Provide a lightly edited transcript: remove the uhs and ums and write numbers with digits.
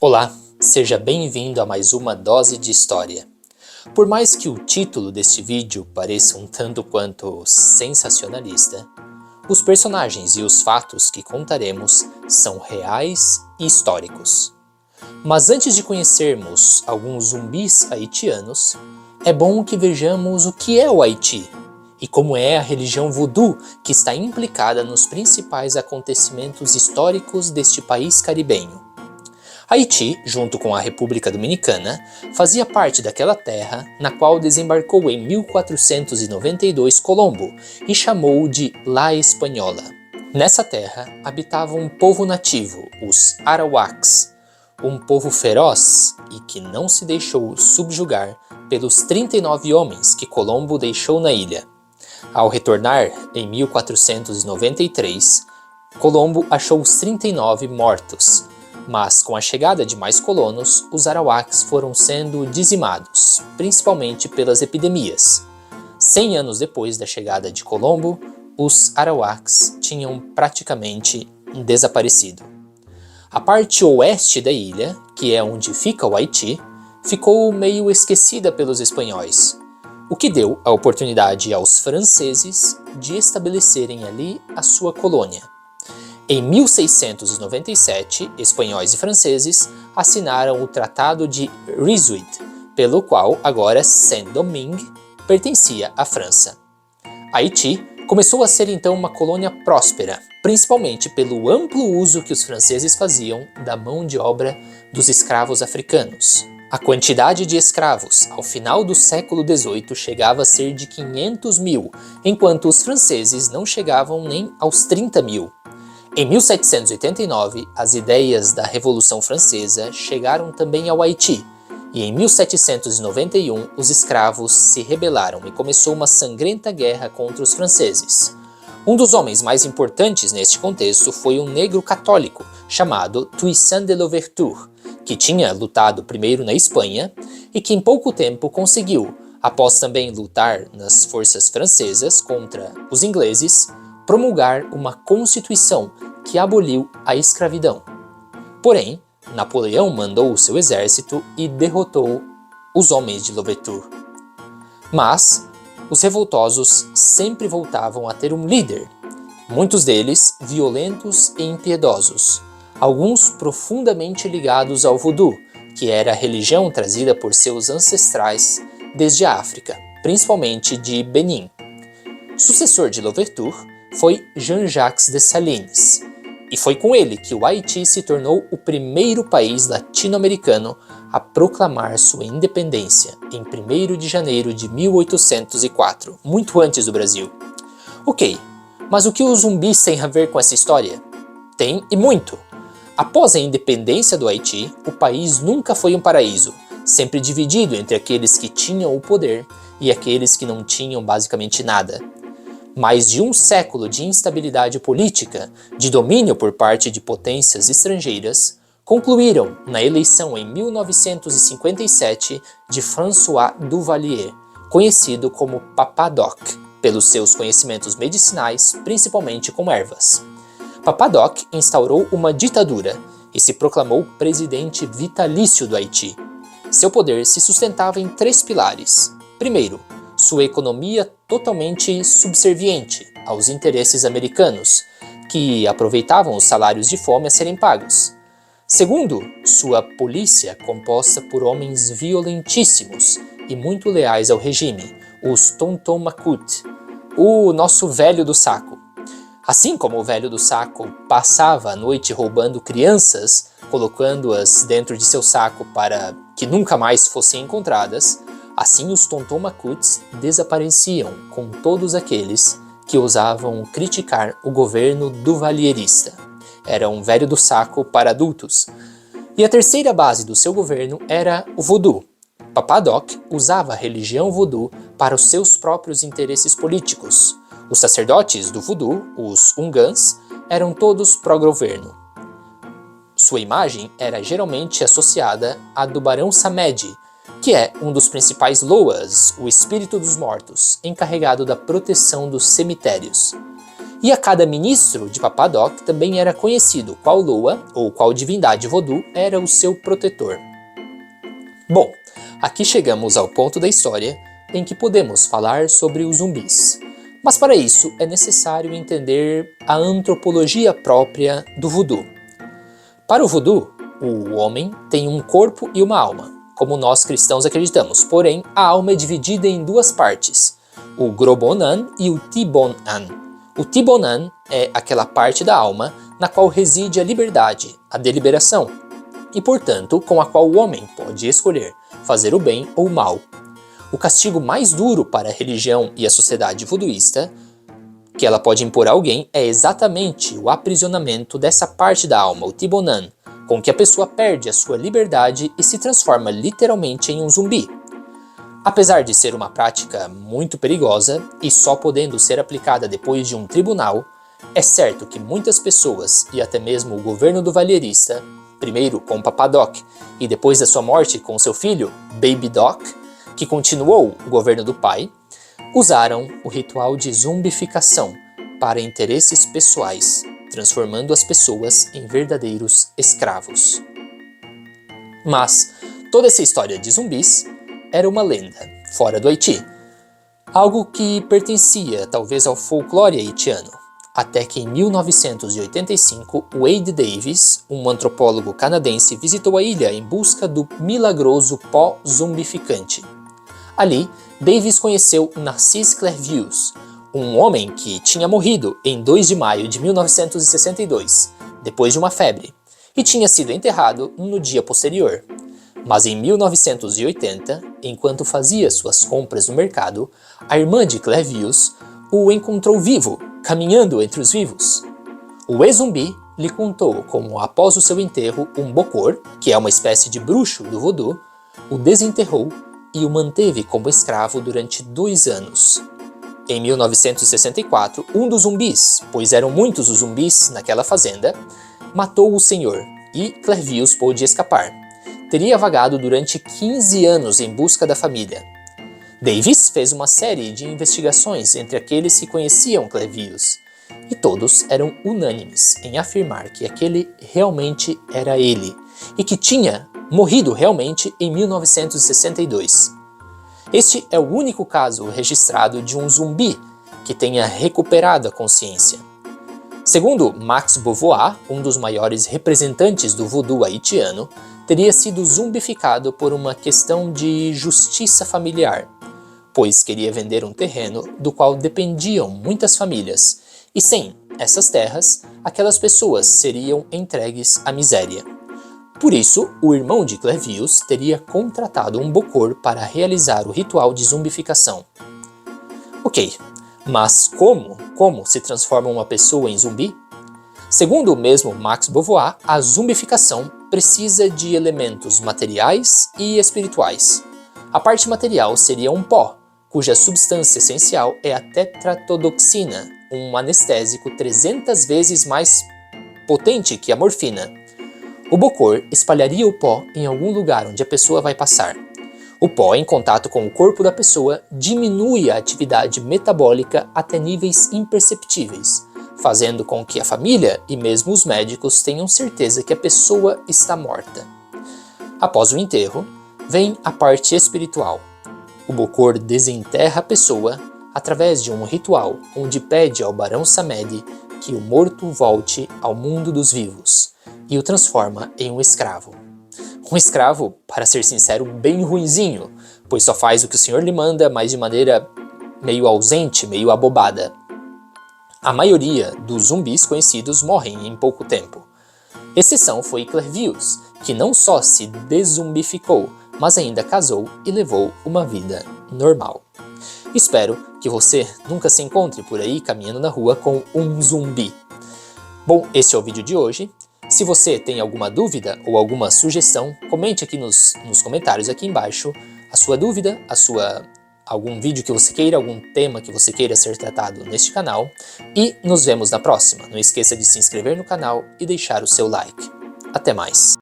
Olá, seja bem-vindo a mais uma dose de história. Por mais que o título deste vídeo pareça um tanto quanto sensacionalista, os personagens e os fatos que contaremos são reais e históricos. Mas antes de conhecermos alguns zumbis haitianos, é bom que vejamos o que é o Haiti e como é a religião voodoo que está implicada nos principais acontecimentos históricos deste país caribenho. Haiti, junto com a República Dominicana, fazia parte daquela terra na qual desembarcou em 1492 Colombo e chamou de La Espanhola. Nessa terra habitava um povo nativo, os Arawaks, um povo feroz e que não se deixou subjugar pelos 39 homens que Colombo deixou na ilha. Ao retornar em 1493, Colombo achou os 39 mortos. Mas com a chegada de mais colonos, os Arawaks foram sendo dizimados, principalmente pelas epidemias. 100 anos depois da chegada de Colombo, os Arawaks tinham praticamente desaparecido. A parte oeste da ilha, que é onde fica o Haiti, ficou meio esquecida pelos espanhóis, o que deu a oportunidade aos franceses de estabelecerem ali a sua colônia. Em 1697, espanhóis e franceses assinaram o Tratado de Ryswick, pelo qual agora Saint-Domingue pertencia à França. Haiti começou a ser então uma colônia próspera, principalmente pelo amplo uso que os franceses faziam da mão de obra dos escravos africanos. A quantidade de escravos ao final do século XVIII chegava a ser de 500 mil, enquanto os franceses não chegavam nem aos 30 mil. Em 1789, as ideias da Revolução Francesa chegaram também ao Haiti, e em 1791 os escravos se rebelaram e começou uma sangrenta guerra contra os franceses. Um dos homens mais importantes neste contexto foi um negro católico chamado Toussaint de Louverture, que tinha lutado primeiro na Espanha e que em pouco tempo conseguiu, após também lutar nas forças francesas contra os ingleses, promulgar uma constituição que aboliu a escravidão. Porém, Napoleão mandou o seu exército e derrotou os homens de Louverture. Mas os revoltosos sempre voltavam a ter um líder, muitos deles violentos e impiedosos, alguns profundamente ligados ao voodoo, que era a religião trazida por seus ancestrais desde a África, principalmente de Benin. Sucessor de Louverture foi Jean-Jacques Dessalines, e foi com ele que o Haiti se tornou o primeiro país latino-americano a proclamar sua independência em 1º de janeiro de 1804, muito antes do Brasil. Ok, mas o que os zumbis têm a ver com essa história? Tem e muito! Após a independência do Haiti, o país nunca foi um paraíso, sempre dividido entre aqueles que tinham o poder e aqueles que não tinham basicamente nada. Mais de um século de instabilidade política, de domínio por parte de potências estrangeiras, concluíram na eleição em 1957 de François Duvalier, conhecido como Papa Doc, pelos seus conhecimentos medicinais, principalmente com ervas. Papa Doc instaurou uma ditadura e se proclamou presidente vitalício do Haiti. Seu poder se sustentava em 3 pilares. Primeiro, sua economia totalmente subserviente aos interesses americanos, que aproveitavam os salários de fome a serem pagos. Segundo, sua polícia composta por homens violentíssimos e muito leais ao regime, os Tonton Macoute, o nosso velho do saco. Assim como o velho do saco passava a noite roubando crianças, colocando-as dentro de seu saco para que nunca mais fossem encontradas, assim os Tonton Macoutes desapareciam com todos aqueles que ousavam criticar o governo duvalierista. Era um velho do saco para adultos. E a terceira base do seu governo era o voodoo. Papa Doc usava a religião voodoo para os seus próprios interesses políticos. Os sacerdotes do voodoo, os Ungans, eram todos pró-governo. Sua imagem era geralmente associada à do Barão Samedi, que é um dos principais Loas, o espírito dos mortos, encarregado da proteção dos cemitérios. E a cada ministro de Papadoc também era conhecido qual Loa, ou qual divindade voodoo, era o seu protetor. Bom, aqui chegamos ao ponto da história em que podemos falar sobre os zumbis. Mas para isso é necessário entender a antropologia própria do voodoo. Para o voodoo, o homem tem um corpo e uma alma, como nós cristãos acreditamos, porém a alma é dividida em duas partes, o Grobonan e o Tibonan. O Tibonan é aquela parte da alma na qual reside a liberdade, a deliberação, e portanto com a qual o homem pode escolher fazer o bem ou o mal. O castigo mais duro para a religião e a sociedade voodooísta que ela pode impor a alguém é exatamente o aprisionamento dessa parte da alma, o Tibonan, com que a pessoa perde a sua liberdade e se transforma literalmente em um zumbi. Apesar de ser uma prática muito perigosa e só podendo ser aplicada depois de um tribunal, é certo que muitas pessoas e até mesmo o governo do Valierista, primeiro com Papadoc e depois da sua morte com seu filho, Baby Doc, que continuou o governo do pai, usaram o ritual de zumbificação para interesses pessoais, transformando as pessoas em verdadeiros escravos. Mas toda essa história de zumbis era uma lenda, fora do Haiti, algo que pertencia talvez ao folclore haitiano, até que em 1985 Wade Davis, um antropólogo canadense, visitou a ilha em busca do milagroso pó zumbificante. Ali, Davis conheceu Narcisse Clairvius, um homem que tinha morrido em 2 de maio de 1962, depois de uma febre, e tinha sido enterrado no dia posterior. Mas em 1980, enquanto fazia suas compras no mercado, a irmã de Clairvius o encontrou vivo, caminhando entre os vivos. O ex-zumbi lhe contou como, após o seu enterro, um bokor, que é uma espécie de bruxo do voodoo, o desenterrou e o manteve como escravo durante 2 anos. Em 1964, um dos zumbis, pois eram muitos os zumbis naquela fazenda, matou o senhor e Clairvius pôde escapar. Teria vagado durante 15 anos em busca da família. Davis fez uma série de investigações entre aqueles que conheciam Clairvius, e todos eram unânimes em afirmar que aquele realmente era ele, e que tinha morrido realmente em 1962. Este é o único caso registrado de um zumbi que tenha recuperado a consciência. Segundo Max Beauvoir, um dos maiores representantes do voodoo haitiano, teria sido zumbificado por uma questão de justiça familiar, pois queria vender um terreno do qual dependiam muitas famílias, e sem essas terras, aquelas pessoas seriam entregues à miséria. Por isso, o irmão de Clairvius teria contratado um bokor para realizar o ritual de zumbificação. Ok, mas como se transforma uma pessoa em zumbi? Segundo o mesmo Max Beauvoir, a zumbificação precisa de elementos materiais e espirituais. A parte material seria um pó, cuja substância essencial é a tetratodoxina, um anestésico 300 vezes mais potente que a morfina. O bokor espalharia o pó em algum lugar onde a pessoa vai passar. O pó, em contato com o corpo da pessoa, diminui a atividade metabólica até níveis imperceptíveis, fazendo com que a família e mesmo os médicos tenham certeza que a pessoa está morta. Após o enterro, vem a parte espiritual. O bokor desenterra a pessoa através de um ritual onde pede ao Barão Samedi que o morto volte ao mundo dos vivos e o transforma em um escravo. Um escravo, para ser sincero, bem ruinzinho, pois só faz o que o senhor lhe manda, mas de maneira meio ausente, meio abobada. A maioria dos zumbis conhecidos morrem em pouco tempo. Exceção foi Clairvius, que não só se deszumbificou, mas ainda casou e levou uma vida normal. Espero que você nunca se encontre por aí caminhando na rua com um zumbi. Bom, esse é o vídeo de hoje. Se você tem alguma dúvida ou alguma sugestão, comente aqui nos comentários aqui embaixo a sua dúvida, algum vídeo que você queira, algum tema que você queira ser tratado neste canal. E nos vemos na próxima. Não esqueça de se inscrever no canal e deixar o seu like. Até mais!